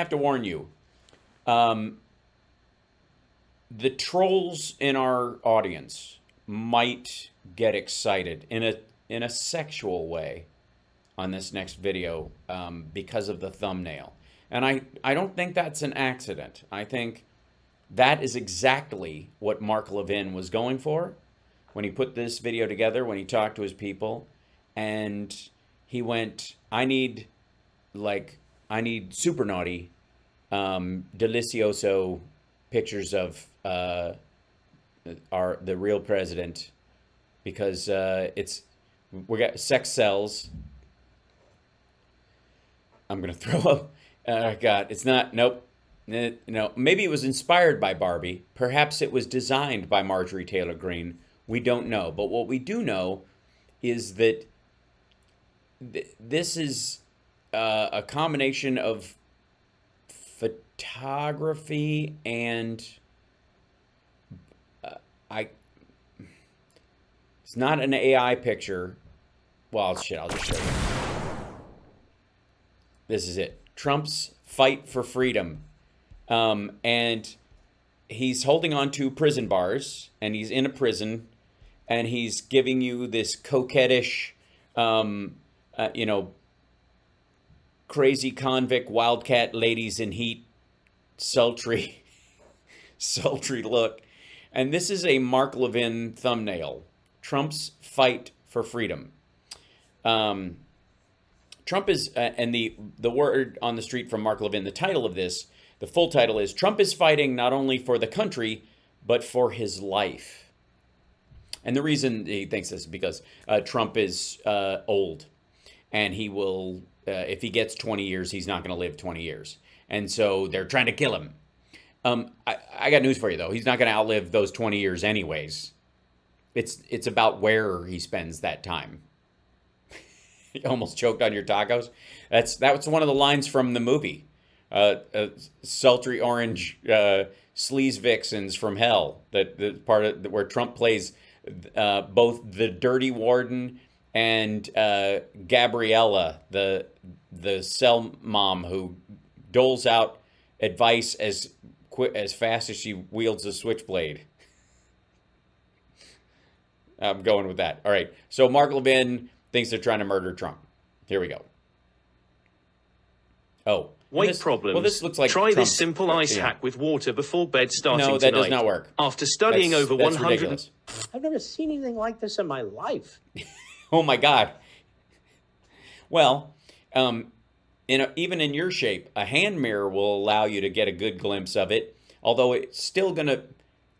have to warn you. The trolls in our audience might get excited in a sexual way on this next video because of the thumbnail. And I don't think that's an accident. I think that is exactly what Mark Levin was going for when he put this video together, when he talked to his people. And he went, I need super naughty, delicioso pictures of the real president, because we got sex sells. I'm gonna throw up. God, it's not. Nope. No, maybe it was inspired by Barbie. Perhaps it was designed by Marjorie Taylor Greene. We don't know. But what we do know is that this is a combination of photography and it's not an AI picture. Well, shit, I'll just show you. This is it. Trump's fight for freedom. And he's holding on to prison bars, and he's in a prison, and he's giving you this coquettish, crazy convict, wildcat ladies in heat, sultry look. And this is a Mark Levin thumbnail. Trump's fight for freedom. Trump is, and the word on the street from Mark Levin, the title of this, the full title is, Trump is fighting not only for the country, but for his life. And the reason he thinks this is because Trump is old, and he will, if he gets 20 years, he's not going to live 20 years. And so they're trying to kill him. I got news for you, though. He's not going to outlive those 20 years anyways. It's about where he spends that time. You almost choked on your tacos. That was one of the lines from the movie. Sultry orange sleaze vixens from hell. That part of where Trump plays both the dirty warden and Gabriella, the cell mom who doles out advice as fast as she wields a switchblade. I'm going with that. All right. So Mark Levin thinks they're trying to murder Trump. Here we go. Oh. Weight problems. Well, this looks like Try Trump's, this simple ice hack with water before bed starting tonight. No, that does not work. After studying over 100... ridiculous. I've never seen anything like this in my life. Oh, my God. Well, even in your shape, a hand mirror will allow you to get a good glimpse of it, although it's still going to...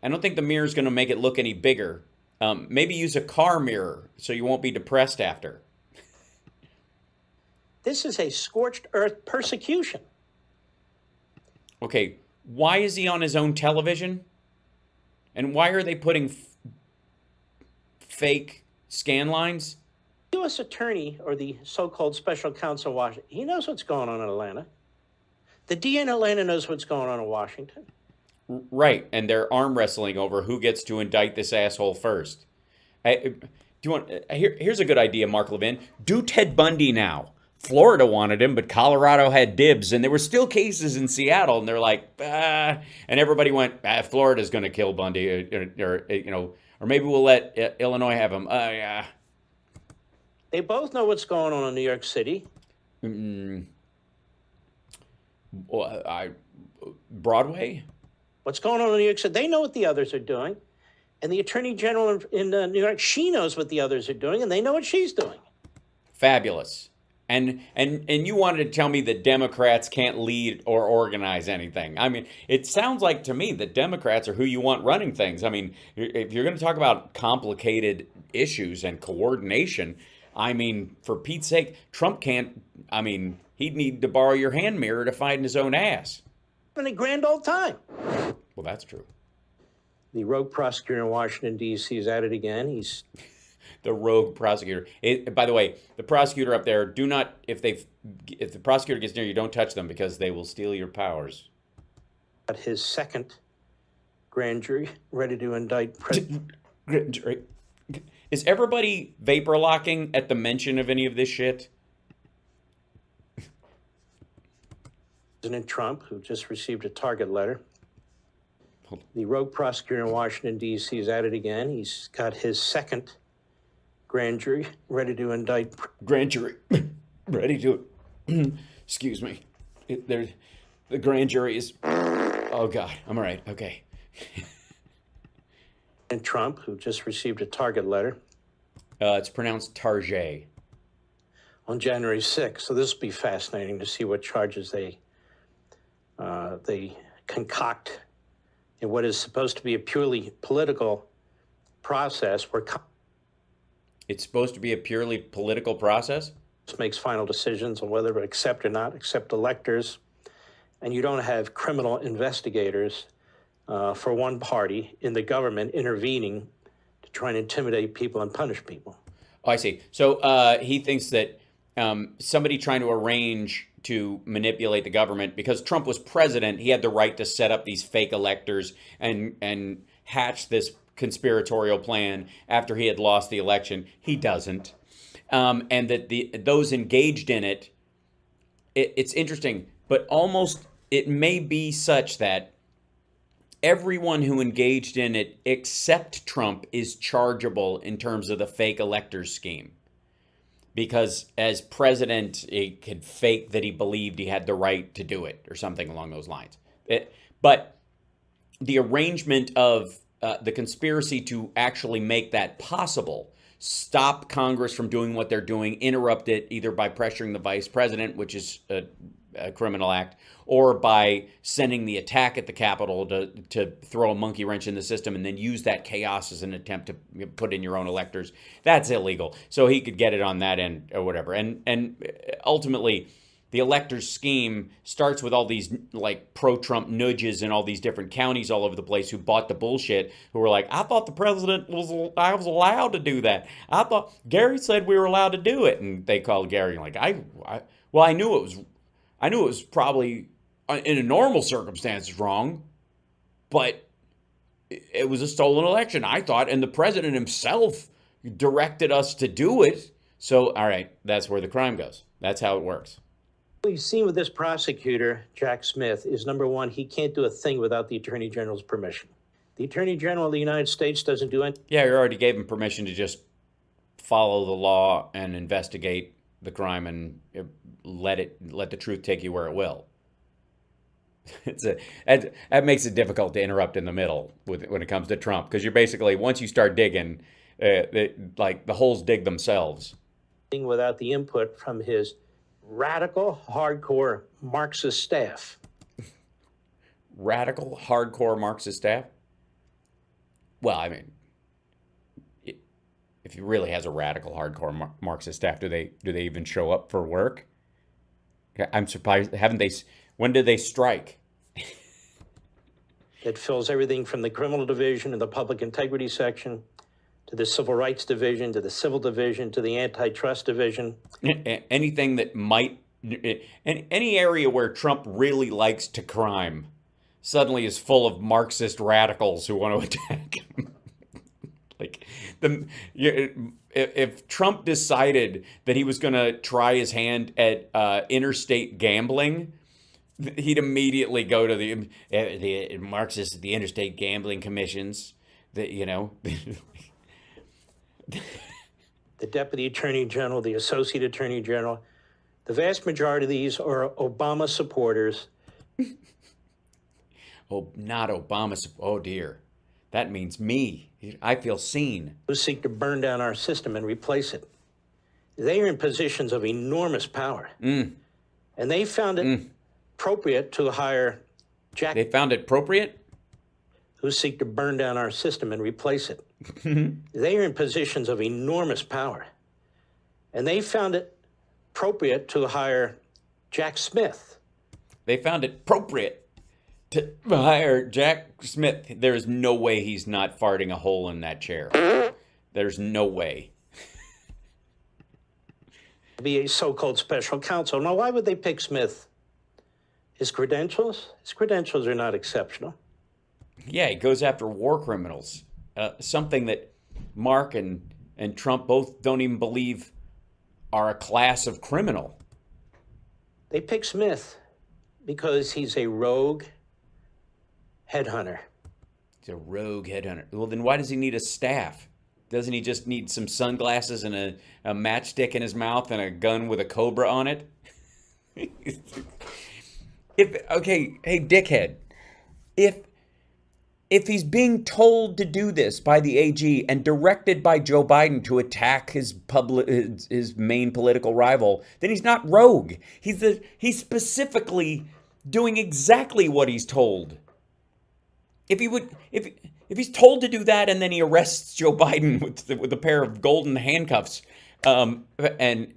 I don't think the mirror is going to make it look any bigger. Maybe use a car mirror so you won't be depressed after. This is a scorched earth persecution. Okay, why is he on his own television? And why are they putting fake scan lines? The U.S. attorney, or the so-called special counsel Washington, he knows what's going on in Atlanta. The DA in Atlanta knows what's going on in Washington. Right, and they're arm wrestling over who gets to indict this asshole first. Here's a good idea, Mark Levin. Do Ted Bundy now. Florida wanted him, but Colorado had dibs, and there were still cases in Seattle, and they're like, and everybody went, Florida's going to kill Bundy, or maybe we'll let Illinois have him. Yeah. They both know what's going on in New York City. Broadway? What's going on in New York City? They know what the others are doing. And the Attorney General in New York, she knows what the others are doing, and they know what she's doing. Fabulous. And you wanted to tell me that Democrats can't lead or organize anything. I mean, it sounds like to me that Democrats are who you want running things. I mean, if you're going to talk about complicated issues and coordination, I mean, for Pete's sake, Trump can't, I mean, he'd need to borrow your hand mirror to find his own ass. Having a grand old time. Well, that's true. The rogue prosecutor in Washington, D.C. is at it again. He's... The rogue prosecutor. By the way, the prosecutor up there, do not, if the prosecutor gets near you, don't touch them because they will steal your powers. At his second grand jury, ready to indict President. Grand jury. Is everybody vapor locking at the mention of any of this shit? President Trump, who just received a target letter. The rogue prosecutor in Washington, D.C. is at it again. He's got his second grand jury ready to indict. Grand jury ready to, excuse me. The grand jury is, oh God, I'm all right, okay. And Trump, who just received a target letter. It's pronounced Target. On January 6th. So this will be fascinating to see what charges they concoct in what is supposed to be a purely political process where It's supposed to be a purely political process? Congress makes final decisions on whether to accept or not accept electors, and you don't have criminal investigators for one party in the government intervening to try and intimidate people and punish people. Oh, I see. So he thinks that somebody trying to arrange to manipulate the government, because Trump was president, he had the right to set up these fake electors and hatch this conspiratorial plan after he had lost the election. He doesn't. And that those engaged in it's interesting, but almost it may be such that everyone who engaged in it except Trump is chargeable in terms of the fake electors scheme. Because as president, he could fake that he believed he had the right to do it or something along those lines. But the arrangement of the conspiracy to actually make that possible, stop Congress from doing what they're doing, interrupt it either by pressuring the vice president, which is a criminal act, or by sending the attack at the Capitol to throw a monkey wrench in the system and then use that chaos as an attempt to put in your own electors. That's illegal. So he could get it on that end or whatever. And ultimately, the electors scheme starts with all these like pro-Trump nudges in all these different counties all over the place who bought the bullshit, who were like, I thought the president I was allowed to do that. I thought Gary said we were allowed to do it. And they called Gary like, I knew it was probably in a normal circumstances wrong, but it was a stolen election, I thought, and the president himself directed us to do it. So, all right, that's where the crime goes. That's how it works. What we've seen with this prosecutor, Jack Smith, is number one, he can't do a thing without the Attorney General's permission. The Attorney General of the United States doesn't do anything. Yeah, you already gave him permission to just follow the law and investigate the crime and let the truth take you where it will. That makes it difficult to interrupt in the middle when it comes to Trump, because you're basically, once you start digging, like the holes dig themselves. Without the input from his radical, hardcore Marxist staff. Radical, hardcore Marxist staff? Well, I mean, if he really has a radical, hardcore Marxist staff, do they even show up for work? I'm surprised. When did they strike? It fills everything from the criminal division and the public integrity section to the civil rights division, to the civil division, to the antitrust division. Anything that any area where Trump really likes to crime suddenly is full of Marxist radicals who want to attack him. If Trump decided that he was going to try his hand at interstate gambling, he'd immediately go to the Marxists, the interstate gambling commissions, The Deputy Attorney General, the Associate Attorney General, the vast majority of these are Obama supporters. Oh, not Obama. Oh, dear. That means me. I feel seen. Who seek to burn down our system and replace it. They are in positions of enormous power. And they found it appropriate to hire Jack. They found it appropriate? Who seek to burn down our system and replace it. They are in positions of enormous power. And they found it appropriate to hire Jack Smith. They found it appropriate to hire Jack Smith. There's no way he's not farting a hole in that chair. There's no way. Be a so-called special counsel. Now, why would they pick Smith? His credentials? His credentials are not exceptional. Yeah, he goes after war criminals. Something that Mark and Trump both don't even believe are a class of criminal. They pick Smith Because he's a rogue headhunter. He's a rogue headhunter. Well, then why does he need a staff? Doesn't he just need some sunglasses and a matchstick in his mouth and a gun with a cobra on it? Okay, hey, dickhead. If he's being told to do this by the AG and directed by Joe Biden to attack his main political rival, then he's not rogue. He's specifically doing exactly what he's told. If he's told to do that and then he arrests Joe Biden with a pair of golden handcuffs and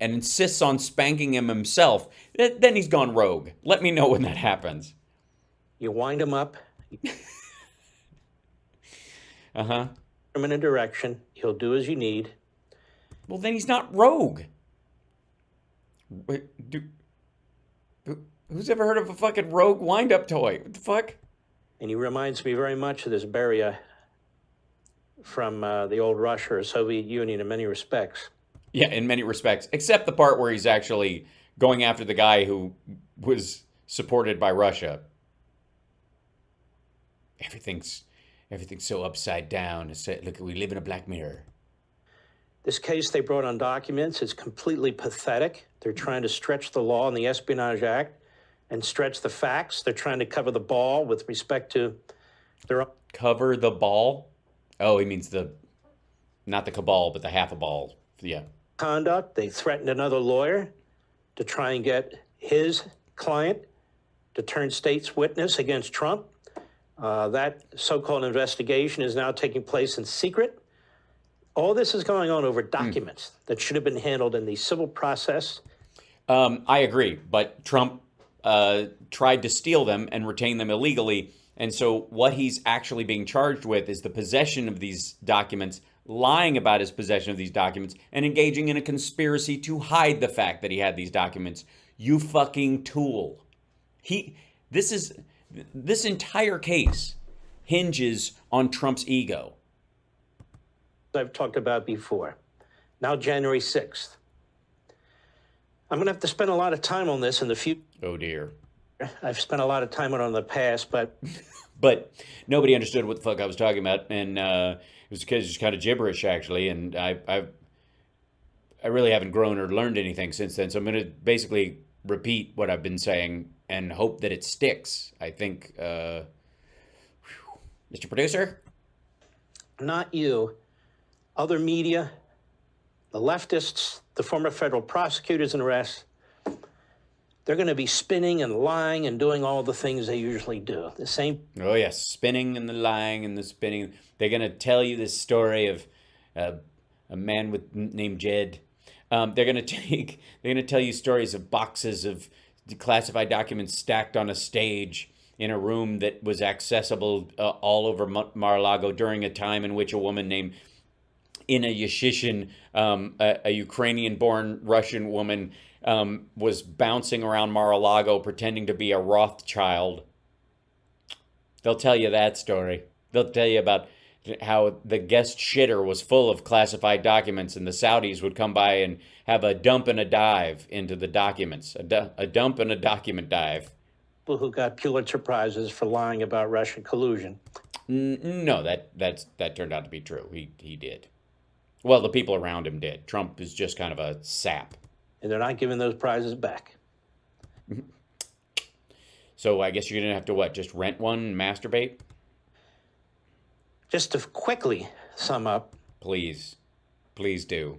insists on spanking him himself, then he's gone rogue. Let me know when that happens. You wind him up. Uh-huh. Him in a direction. He'll do as you need. Well, then he's not rogue. Who's ever heard of a fucking rogue wind-up toy? What the fuck? And he reminds me very much of this Beria from the old Russia or Soviet Union in many respects. Yeah, in many respects. Except the part where he's actually going after the guy who was supported by Russia. Everything's so upside down. Look, we live in a black mirror. This case they brought on documents is completely pathetic. They're trying to stretch the law and the Espionage Act and stretch the facts. They're trying to cover the ball with respect to their own. Cover the ball? Oh, he means not the cabal, but the half a ball. Yeah. Conduct. They threatened another lawyer to try and get his client to turn state's witness against Trump. That so-called investigation is now taking place in secret. All this is going on over documents that should have been handled in the civil process. I agree, but Trump tried to steal them and retain them illegally. And so what he's actually being charged with is the possession of these documents, lying about his possession of these documents, and engaging in a conspiracy to hide the fact that he had these documents. You fucking tool. This entire case hinges on Trump's ego. I've talked about before. Now January 6th. I'm going to have to spend a lot of time on this in the future. Oh, dear. I've spent a lot of time on it in the past, but... But nobody understood what the fuck I was talking about, and it was because it's kind of gibberish, actually, and I really haven't grown or learned anything since then, so I'm going to basically repeat what I've been saying and hope that it sticks. I think, Mr. Producer? Not you. Other media, the leftists, the former federal prosecutors and arrests, they're going to be spinning and lying and doing all the things they usually do. The same. Oh, yes, spinning and the lying and the spinning. They're going to tell you this story of a man named Jed. They're going to tell you stories of boxes of classified documents stacked on a stage in a room that was accessible all over Mar-a-Lago during a time in which a woman named Inna Yashishin, a Ukrainian-born Russian woman, was bouncing around Mar-a-Lago pretending to be a Rothschild. They'll tell you that story. They'll tell you about how the guest shitter was full of classified documents and the Saudis would come by and have a dump and a dive into the documents. A dump and a document dive. People who got Pulitzer Prizes for lying about Russian collusion. No, that turned out to be true. He did. Well, the people around him did. Trump is just kind of a sap. And they're not giving those prizes back. So I guess you're going to have to, what, just rent one and masturbate? Just to quickly sum up. Please. Please do.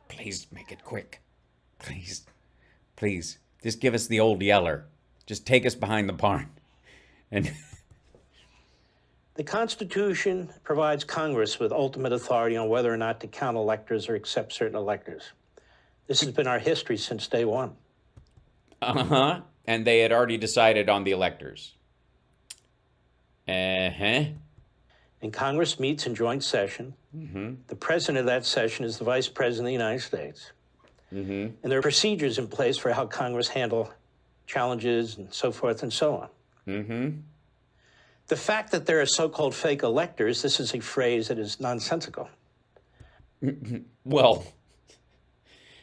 Please make it quick. Please. Please. Just give us the old yeller. Just take us behind the barn. And the Constitution provides Congress with ultimate authority on whether or not to count electors or accept certain electors. This has been our history since day one. Uh-huh. And they had already decided on the electors. Uh-huh. And Congress meets in joint session. Mm-hmm. The president of that session is the vice president of the United States. Mm-hmm. And there are procedures in place for how Congress handle challenges and so forth and so on. Mm-hmm. The fact that there are so-called fake electors, this is a phrase that is nonsensical. Well,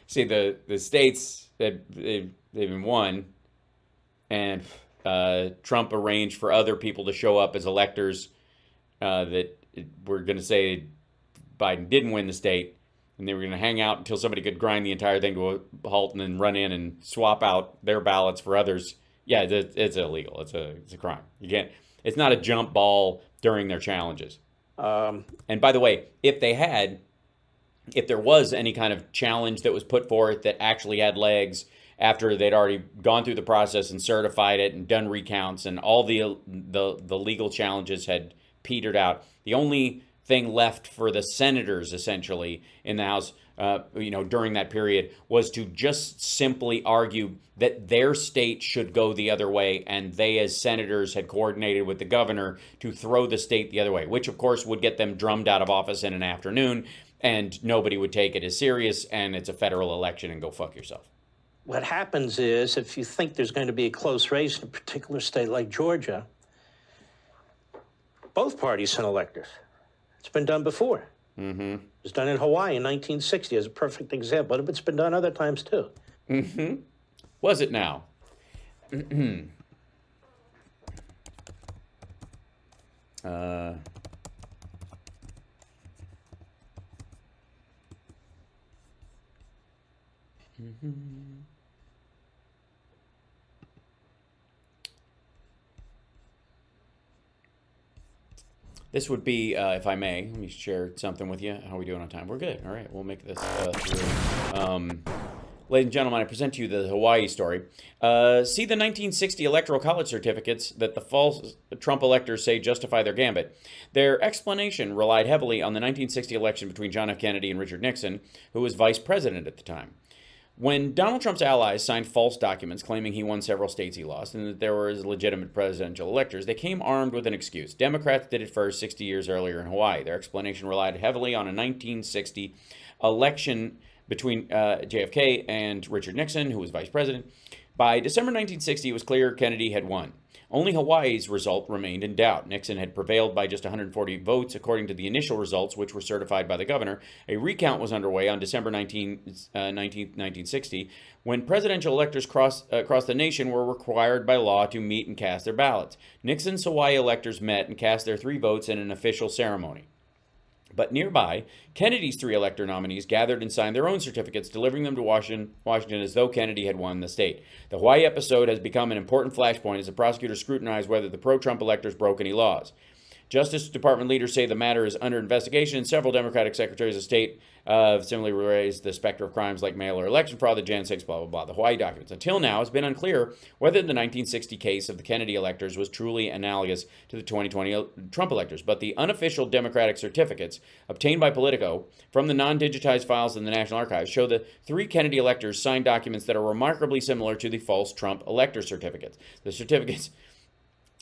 see, the states that they've been won, and Trump arranged for other people to show up as electors that were going to say Biden didn't win the state, and they were going to hang out until somebody could grind the entire thing to a halt and then run in and swap out their ballots for others. Yeah, it's illegal. It's a crime. You can't. It's not a jump ball during their challenges. And by the way, if there was any kind of challenge that was put forth that actually had legs after they'd already gone through the process and certified it and done recounts and all the legal challenges had petered out, the only thing left for the senators essentially in the House, during that period was to just simply argue that their state should go the other way, and they as senators had coordinated with the governor to throw the state the other way, which of course would get them drummed out of office in an afternoon, and nobody would take it as serious, and it's a federal election, and go fuck yourself. What happens is, if you think there's going to be a close race in a particular state like Georgia, both parties send electors. It's been done before. Mm-hmm. It was done in Hawaii in 1960 as a perfect example, but it's been done other times too. Mm-hmm. Was it now? This would be, if I may, let me share something with you. How are we doing on time? We're good. All right, we'll make this through. Ladies and gentlemen, I present to you the Hawaii story. See the 1960 Electoral College certificates that the false Trump electors say justify their gambit. Their explanation relied heavily on the 1960 election between John F. Kennedy and Richard Nixon, who was vice president at the time. When Donald Trump's allies signed false documents claiming he won several states he lost and that there were legitimate presidential electors, they came armed with an excuse. Democrats did it first 60 years earlier in Hawaii. Their explanation relied heavily on a 1960 election between JFK and Richard Nixon, who was vice president. By December 1960, it was clear Kennedy had won. Only Hawaii's result remained in doubt. Nixon had prevailed by just 140 votes, according to the initial results, which were certified by the governor. A recount was underway on December 1960, when presidential electors across the nation were required by law to meet and cast their ballots. Nixon's Hawaii electors met and cast their 3 votes in an official ceremony. But nearby, Kennedy's 3 elector nominees gathered and signed their own certificates, delivering them to Washington as though Kennedy had won the state. The Hawaii episode has become an important flashpoint as the prosecutors scrutinize whether the pro-Trump electors broke any laws. Justice Department leaders say the matter is under investigation, and several Democratic secretaries of state similarly raised the specter of crimes like mail or election fraud, the Jan 6, blah, blah, blah, the Hawaii documents. Until now, it's been unclear whether the 1960 case of the Kennedy electors was truly analogous to the 2020 Trump electors. But the unofficial Democratic certificates obtained by Politico from the non-digitized files in the National Archives show the 3 Kennedy electors signed documents that are remarkably similar to the false Trump elector certificates. The certificates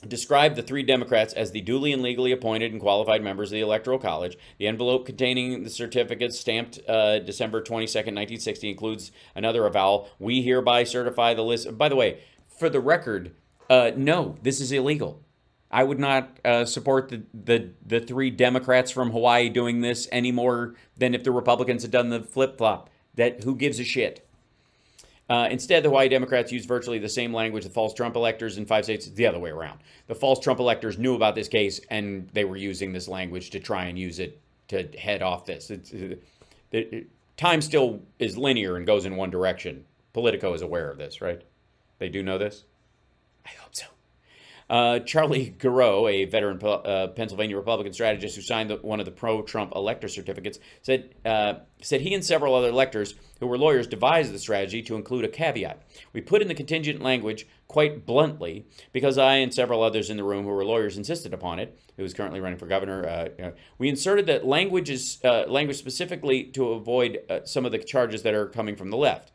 described the 3 Democrats as the duly and legally appointed and qualified members of the Electoral College. The envelope containing the certificates stamped December 22nd, 1960 includes another avowal. We hereby certify the list. By the way, for the record, no, this is illegal. I would not support the 3 Democrats from Hawaii doing this any more than if the Republicans had done the flip-flop. Who gives a shit? Instead, the Hawaii Democrats used virtually the same language the false Trump electors in 5 states. It's the other way around. The false Trump electors knew about this case, and they were using this language to try and use it to head off this. Time still is linear and goes in one direction. Politico is aware of this, right? They do know this? I hope so. Charlie Garreau, a veteran Pennsylvania Republican strategist who signed one of the pro-Trump elector certificates, said he and several other electors who were lawyers devised the strategy to include a caveat. We put in the contingent language quite bluntly because I and several others in the room who were lawyers insisted upon it, who is currently running for governor. We inserted that language specifically to avoid some of the charges that are coming from the left.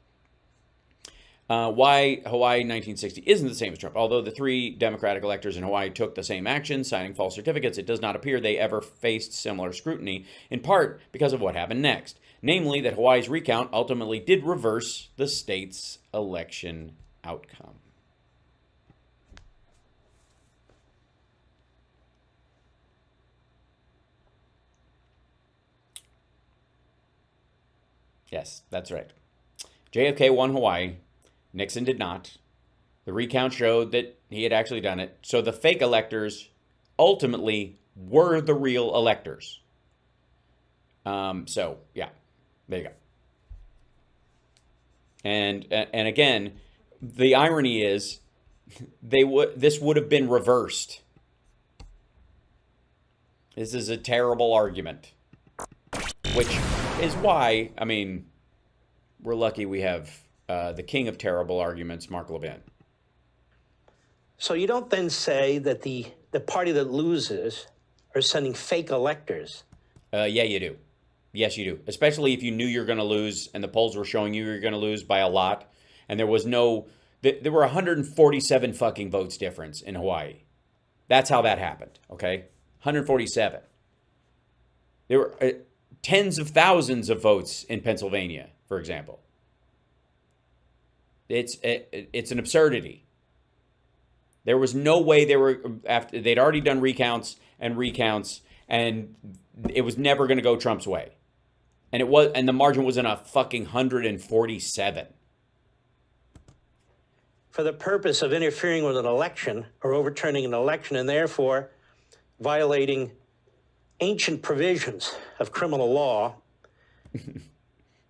Why Hawaii 1960 isn't the same as Trump. Although the 3 Democratic electors in Hawaii took the same action, signing false certificates, it does not appear they ever faced similar scrutiny, in part because of what happened next. Namely, that Hawaii's recount ultimately did reverse the state's election outcome. Yes, that's right. JFK won Hawaii. Nixon did not. The recount showed that he had actually done it. So the fake electors ultimately were the real electors. So yeah, there you go. And again, the irony is this would have been reversed. This is a terrible argument, which is why, I mean, we're lucky we have the king of terrible arguments, Mark Levin. So you don't then say that the party that loses are sending fake electors. Yeah, you do. Yes, you do. Especially if you knew you're going to lose and the polls were showing you were going to lose by a lot. And there was there were 147 fucking votes difference in Hawaii. That's how that happened, okay? 147. There were tens of thousands of votes in Pennsylvania, for example. It's an absurdity. There was no way they'd already done recounts, and it was never going to go Trump's way. And the margin was in a fucking 147. For the purpose of interfering with an election or overturning an election and therefore violating ancient provisions of criminal law.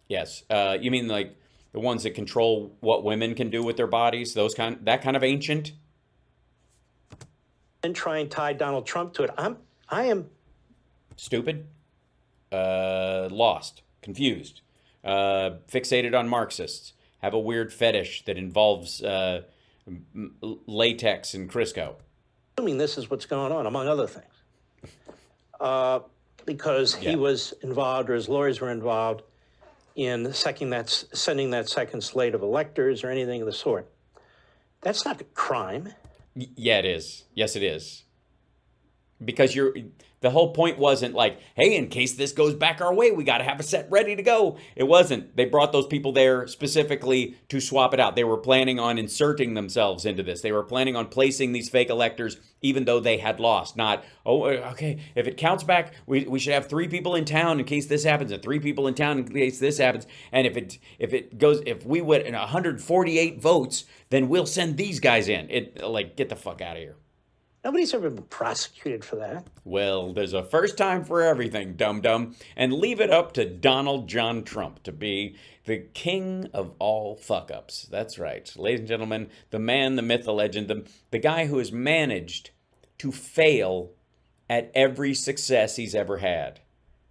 Yes. You mean like the ones that control what women can do with their bodies? That kind of ancient? And try and tie Donald Trump to it. I am stupid, lost, confused, fixated on Marxists, have a weird fetish that involves latex and Crisco. Assuming this is what's going on, among other things. Because he was involved, or his lawyers were involved, in sending that second slate of electors or anything of the sort. That's not a crime. Yeah, it is. Yes, it is. Because the whole point wasn't like, hey, in case this goes back our way, we got to have a set ready to go. It wasn't. They brought those people there specifically to swap it out. They were planning on inserting themselves into this. They were planning on placing these fake electors even though they had lost. Not, oh, okay, if it counts back, we should have 3 people in town in case this happens, and 3 people in town in case this happens. And if we went in 148 votes, then we'll send these guys in. Get the fuck out of here. Nobody's ever been prosecuted for that. Well, there's a first time for everything, dum-dum. And leave it up to Donald John Trump to be the king of all fuck-ups. That's right. Ladies and gentlemen, the man, the myth, the legend, the guy who has managed to fail at every success he's ever had.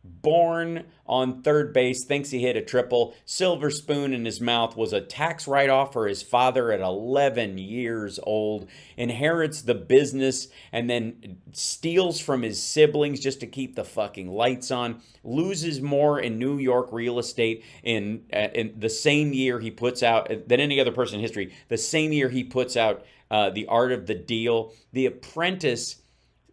Born on third base, thinks he hit a triple. Silver spoon in his mouth, was a tax write-off for his father at 11 years old. Inherits the business and then steals from his siblings just to keep the fucking lights on. Loses more in New York real estate in the same year he puts out than any other person in history. The same year he puts out The Art of the Deal. The Apprentice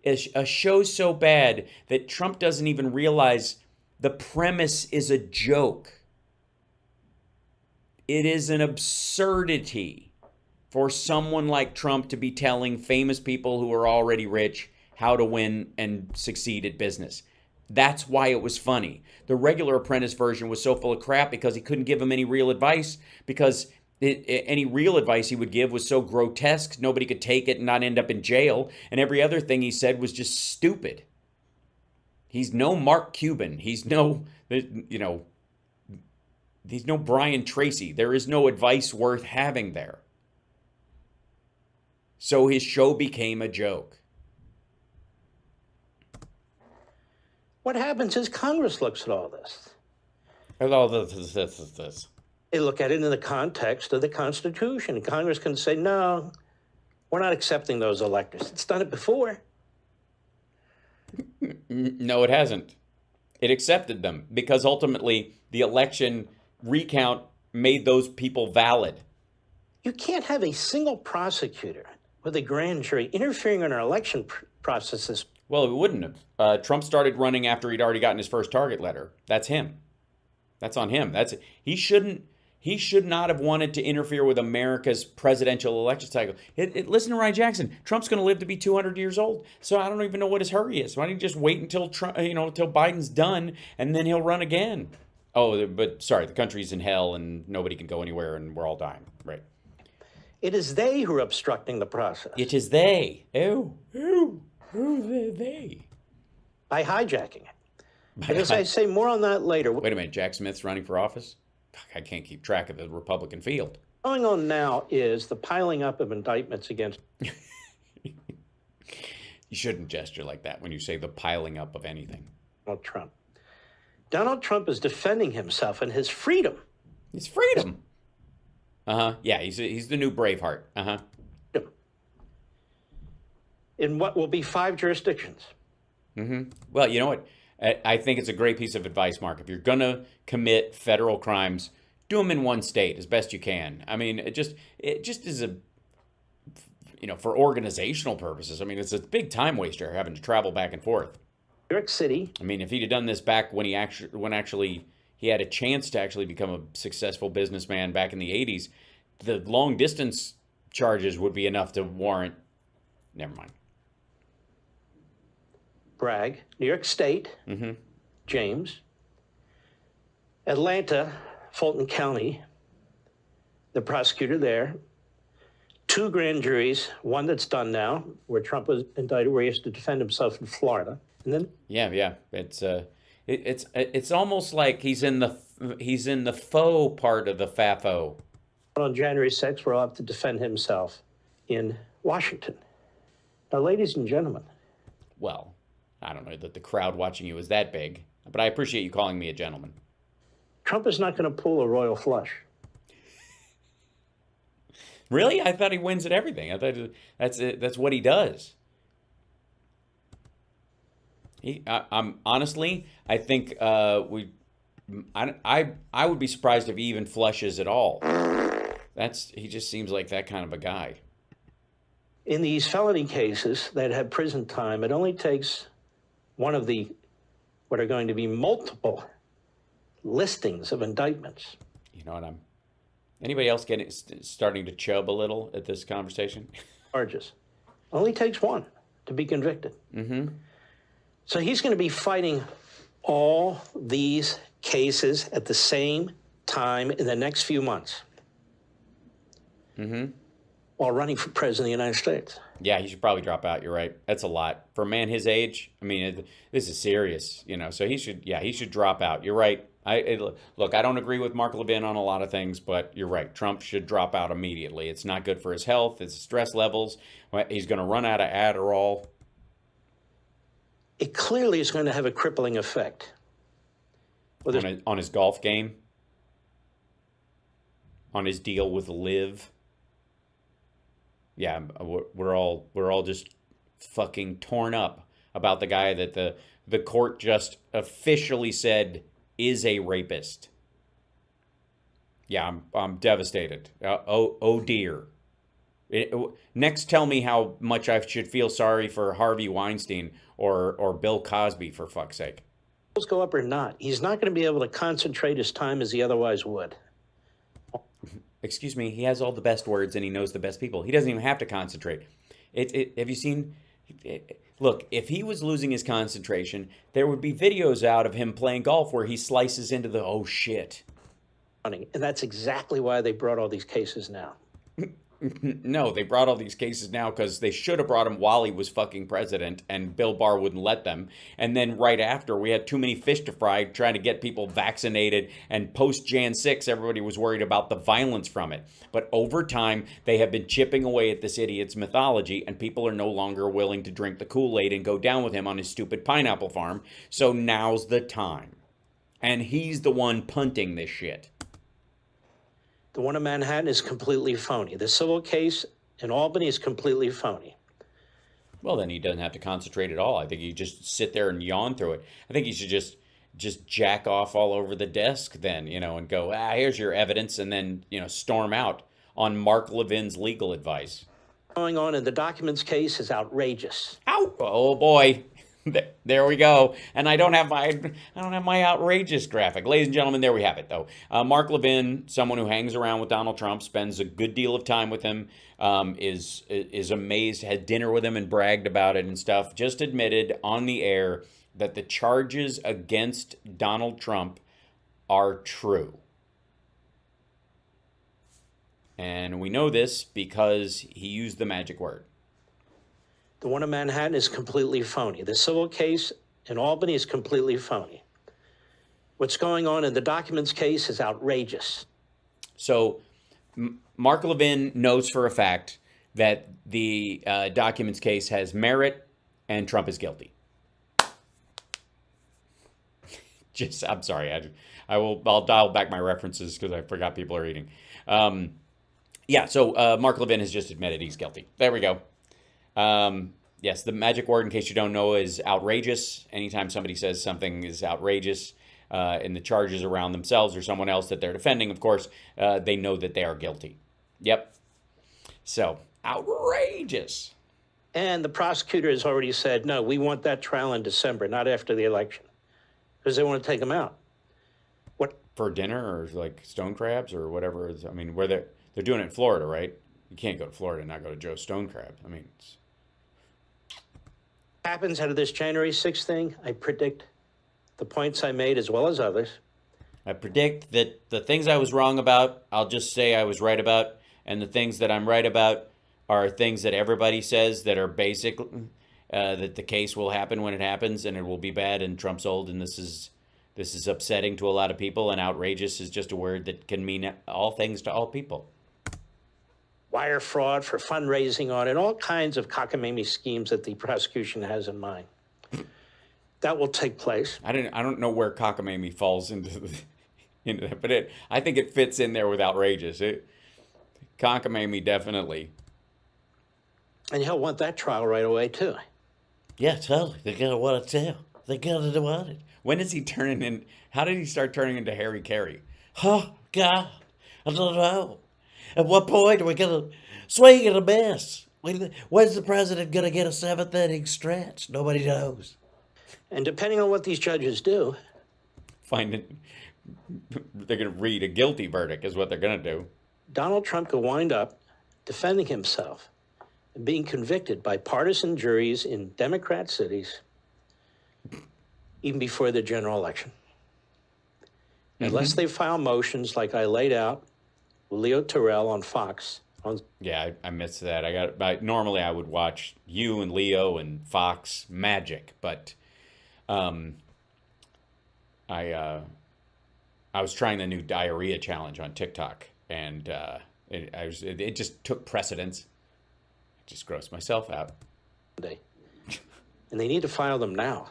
is a show so bad that Trump doesn't even realize the premise is a joke. It is an absurdity for someone like Trump to be telling famous people who are already rich how to win and succeed at business. That's why it was funny. The regular Apprentice version was so full of crap because he couldn't give him any real advice, because any real advice he would give was so grotesque, nobody could take it and not end up in jail. And every other thing he said was just stupid. He's no Mark Cuban. He's no, he's no Brian Tracy. There is no advice worth having there. So his show became a joke. What happens is Congress looks at all this. This. They look at it in the context of the Constitution. Congress can say, no, we're not accepting those electors. It's done it before. No, it hasn't. It accepted them because ultimately the election recount made those people valid. You can't have a single prosecutor with a grand jury interfering in our election processes. Well, it wouldn't have. Trump started running after he'd already gotten his first target letter. That's him. That's on him. He should not have wanted to interfere with America's presidential election cycle. Listen to Ryan Jackson. Trump's going to live to be 200 years old. So I don't even know what his hurry is. Why don't you just wait until until Biden's done and then he'll run again? Oh, but sorry, the country's in hell and nobody can go anywhere and we're all dying. Right. It is they who are obstructing the process. It is they. Who they? By hijacking it. And as I say, more on that later. Wait a minute, Jack Smith's running for office? Fuck, I can't keep track of the Republican field. What's going on now is the piling up of indictments against... You shouldn't gesture like that when you say the piling up of anything. Donald Trump. Donald Trump is defending himself and his freedom. His freedom. Yeah, he's the new Braveheart. In what will be 5 jurisdictions. Well, you know what? I think it's a great piece of advice, Mark. If you're going to commit federal crimes, do them in one state as best you can. I mean, it just is a, for organizational purposes. I mean, it's a big time waster having to travel back and forth. New York City. I mean, if he'd have done this back when he had a chance to actually become a successful businessman back in the 80s, the long distance charges would be enough to warrant. Never mind. Bragg, New York State, James, Atlanta, Fulton County, the prosecutor there, 2 grand juries, one that's done now, where Trump was indicted, where he has to defend himself in Florida, and then yeah, it's almost like he's in the faux part of the FAFO. On January 6th, where he'll have to defend himself in Washington. Now, ladies and gentlemen. Well, I don't know that the crowd watching you is that big, but I appreciate you calling me a gentleman. Trump is not going to pull a royal flush. Really? I thought he wins at everything. I thought that's what he does. I'm honestly, I think I would be surprised if he even flushes at all. He just seems like that kind of a guy. In these felony cases that have prison time, it only takes one of what are going to be multiple listings of indictments. You know what anybody else starting to chub a little at this conversation? Charges. Only takes one to be convicted. So he's going to be fighting all these cases at the same time in the next few months. While running for president of the United States. Yeah, he should probably drop out. You're right. That's a lot for a man his age. I mean, this is serious, So he should drop out. You're right. Look, I don't agree with Mark Levin on a lot of things, but you're right. Trump should drop out immediately. It's not good for his health, his stress levels. He's going to run out of Adderall. It clearly is going to have a crippling effect. On his golf game? On his deal with Liv? Yeah, we're all just fucking torn up about the guy that the court just officially said is a rapist. Yeah, I'm devastated. Oh dear. Next, tell me how much I should feel sorry for Harvey Weinstein or Bill Cosby, for fuck's sake. Go up or not, he's not going to be able to concentrate his time as he otherwise would. Excuse me, he has all the best words and he knows the best people. He doesn't even have to concentrate. Have you seen... Look, if he was losing his concentration, there would be videos out of him playing golf where he slices into the, oh shit. And that's exactly why they brought all these cases now. No, they brought all these cases now because they should have brought him while he was fucking president and Bill Barr wouldn't let them. And then right after, we had too many fish to fry trying to get people vaccinated. And post Jan 6, everybody was worried about the violence from it. But over time, they have been chipping away at this idiot's mythology and people are no longer willing to drink the Kool-Aid and go down with him on his stupid pineapple farm. So now's the time. And he's the one punting this shit. The one in Manhattan is completely phony. The civil case in Albany is completely phony. Well, then he doesn't have to concentrate at all. I think he just sit there and yawn through it. I think he should just jack off all over the desk then, and go, here's your evidence, and then, storm out on Mark Levin's legal advice. Going on in the documents case is outrageous. Ow! Oh boy. There we go. And I don't have my outrageous graphic. Ladies and gentlemen, there we have it, though. Mark Levin, someone who hangs around with Donald Trump, spends a good deal of time with him, is amazed, had dinner with him and bragged about it and stuff, just admitted on the air that the charges against Donald Trump are true. And we know this because he used the magic word. The one in Manhattan is completely phony. The civil case in Albany is completely phony. What's going on in the documents case is outrageous. So Mark Levin knows for a fact that the documents case has merit and Trump is guilty. I'm sorry. I'll dial back my references because I forgot people are eating. So Mark Levin has just admitted he's guilty. There we go. Yes, the magic word, in case you don't know, is outrageous. Anytime somebody says something is outrageous in the charges around themselves or someone else that they're defending, of course, they know that they are guilty. Yep. So, outrageous. And the prosecutor has already said, no, we want that trial in December, not after the election, because they want to take him out. What? For dinner or like stone crabs or whatever. I mean, where they're doing it in Florida, right? You can't go to Florida and not go to Joe's Stone Crab. I mean, happens out of this January 6th thing, I predict the points I made as well as others. I predict that the things I was wrong about, I'll just say I was right about, and the things that I'm right about are things that everybody says that are basic, that the case will happen when it happens, and it will be bad, and Trump's old, and this is upsetting to a lot of people, and outrageous is just a word that can mean all things to all people. Wire fraud for fundraising on it, all kinds of cockamamie schemes that the prosecution has in mind. That will take place. I don't know where cockamamie falls into that, but I think it fits in there with outrageous. Cockamamie definitely. And he'll want that trial right away too. Yeah, totally. They're gonna want it too. They're gonna want it. When is he turning in? How did he start turning into Harry Carey? Oh God, I don't know. At what point are we going to swing and a miss? When's the president going to get a seventh inning stretch? Nobody knows. And depending on what these judges do, they're going to read a guilty verdict is what they're going to do. Donald Trump could wind up defending himself and being convicted by partisan juries in Democrat cities even before the general election. Unless they file motions like I laid out, Leo Terrell on Fox. Yeah, I missed that. Normally I would watch you and Leo and Fox Magic, but I was trying the new diarrhea challenge on TikTok, and it just took precedence. I just grossed myself out. And they need to file them now.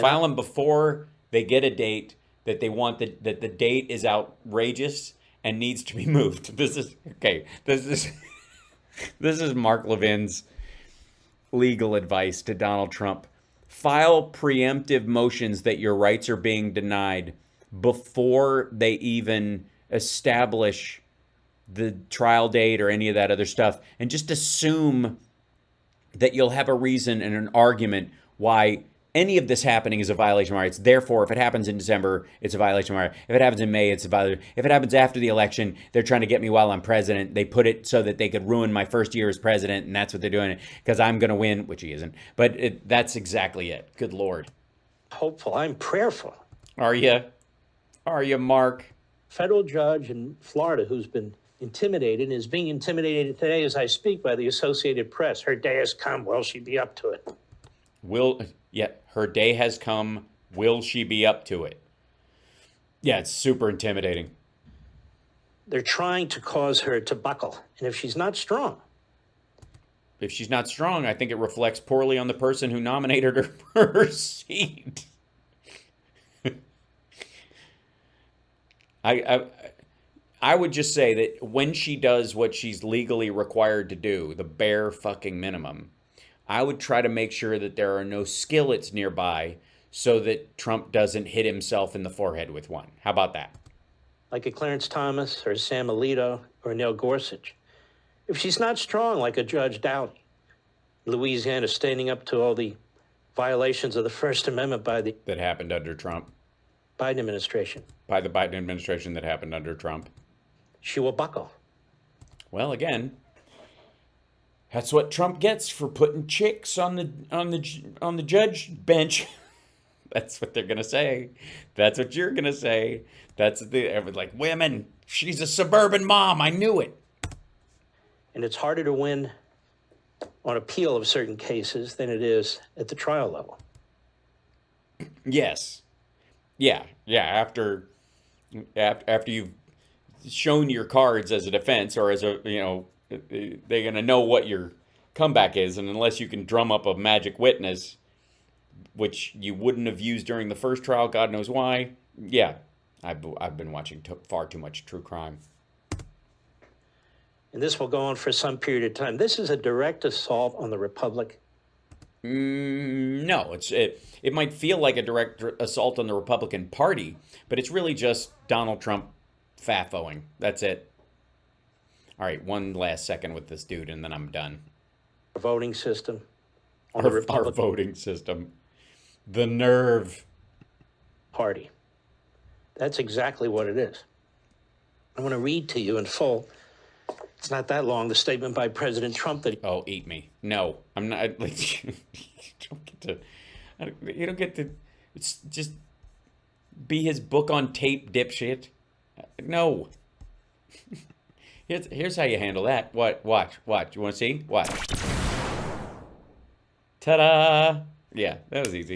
File them before they get a date that they want that the date is outrageous and needs to be moved. This is Mark Levin's legal advice to Donald Trump. File preemptive motions that your rights are being denied before they even establish the trial date or any of that other stuff, and just assume that you'll have a reason and an argument why any of this happening is a violation of my rights. Therefore, if it happens in December, it's a violation of my rights. If it happens in May, it's a violation. If it happens after the election, they're trying to get me while I'm president. They put it so that they could ruin my first year as president, and that's what they're doing because I'm going to win, which he isn't. But that's exactly it. Good Lord. Hopeful. I'm prayerful. Are you? Are you, Mark? Federal judge in Florida who's been intimidated and is being intimidated today as I speak by the Associated Press. Her day has come. Will she be up to it? Her day has come. Will she be up to it? Yeah, it's super intimidating. They're trying to cause her to buckle. And if she's not strong. If she's not strong, I think it reflects poorly on the person who nominated her for her seat. I would just say that when she does what she's legally required to do, the bare fucking minimum, I would try to make sure that there are no skillets nearby so that Trump doesn't hit himself in the forehead with one. How about that? Like a Clarence Thomas or Sam Alito or Neil Gorsuch. If she's not strong like a Judge Doughty, Louisiana standing up to all the violations of the First Amendment that happened under Trump. Biden administration. By the Biden administration that happened under Trump. She will buckle. Well, again, that's what Trump gets for putting chicks on the judge bench. That's what they're going to say. That's what you're going to say. Everyone's like, women, she's a suburban mom. I knew it. And it's harder to win on appeal of certain cases than it is at the trial level. Yes. Yeah. After you've shown your cards as a defense or as a, they're going to know what your comeback is. And unless you can drum up a magic witness, which you wouldn't have used during the first trial, God knows why. Yeah, I've been watching far too much true crime. And this will go on for some period of time. This is a direct assault on the Republic. No, it might feel like a direct assault on the Republican Party, but it's really just Donald Trump faffoing. That's it. All right, one last second with this dude, and then I'm done. Our voting system. Our voting system. The nerve. Party. That's exactly what it is. I want to read to you in full. It's not that long, the statement by President Trump that... Oh, eat me. No, I'm not... Like, you don't get to... It's just be his book on tape, dipshit. No. Here's how you handle that. What? Watch. You want to see? Watch. Ta-da! Yeah, that was easy.